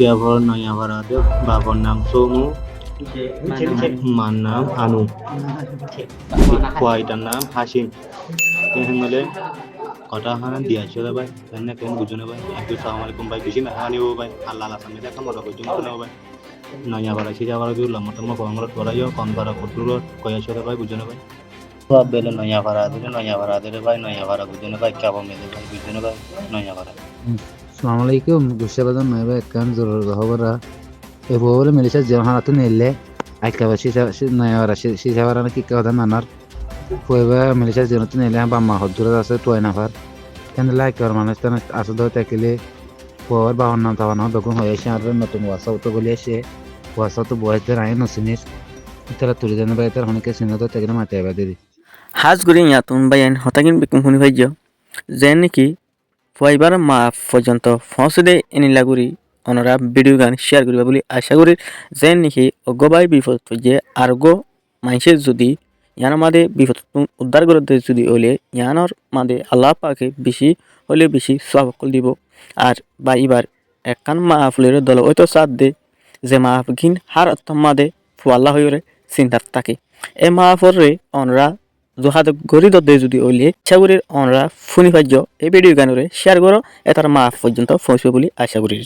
শিয়াভর নয়াভারাতে বাবার নাম সোনু, মার নাম আনু, কয়টার নাম হাসিম। এখন বলে কটা হানা দিয়া ছিল ভাই, জানি না কেন বুঝুন ভাই। একটু সালাম আলাইকুম ভাই, বেশি মেহমানি হবো ভাই, আল্লাহ আল্লাহ সামনে দেখা মতো পর্যন্ত নেবো ভাই। নয়াভারা শিয়াভারা দিল মতম কমরত করাইও কম করা কটুরো কয়া ছিল ভাই বুঝুন ভাই। সব বেলে নয়াভারা দিলে ভাই নয়াভারা বুঝুন ভাই, কাবা মেলে ভাই বুঝুন ভাই নয়াভারা। আসসালামু আলাইকুম গুসাবাদন নয়বা একখান জরুরি খবর এ বলে মিলিশা জহানাতে নিলে আইকাবা নয়রা সিসাবারা কি কথা নানার কইবা মিলিশা জনতে নিলে বাম্মা হদ্দুরা আছে টয় নাফার কেন লাইকার মানুষ তান আসদ তাকিলে পর বাহন নাম তাওয়ান বেগুন হয়েছে আর নতুন ওয়াসাও তো বলে এসে ওয়াসাও তো বয়সদের আইন নসিনিস তারা তুলে দেন ভাই তার অনেকে সিনতো তাকিলে মাতে আইবা দিদি হাজগুড়ি ইয়াতুন বায়ান হতাগিন বিকুম শুনি ভাইজ যে নাকি ফাইবার মা পর্যন্ত পৌঁছে দে এনিলাগুড়ি অনরা ভিডিও গান শেয়ার করিবা বলে আশা করি যে নাকি অগবাই বিপদ যে আরগো মাইসে যদি ইয়ার মাদে বিপদ উদ্ধার করতে যদি হলে ইয়ানোর মাদে আল্লাহ পাকে বেশি হলে বেশি সবকল দিব আর বা এবার একখান মাহফুলের দল ওই তো সাথ দে যে মাহফিন হার মাদে ফুয়াল্লা হয়ে চিন্তার থাকে এ মাহফরে অনরা জহাদ গরিদ দে যদি ওইলে ইচ্ছাগুড়ির অনরা ফুনি ভাজ্য এই ভিডিও গানরে শেয়ার করো এটার মাফ পর্যন্ত পৌঁছবে বলে আশা করি।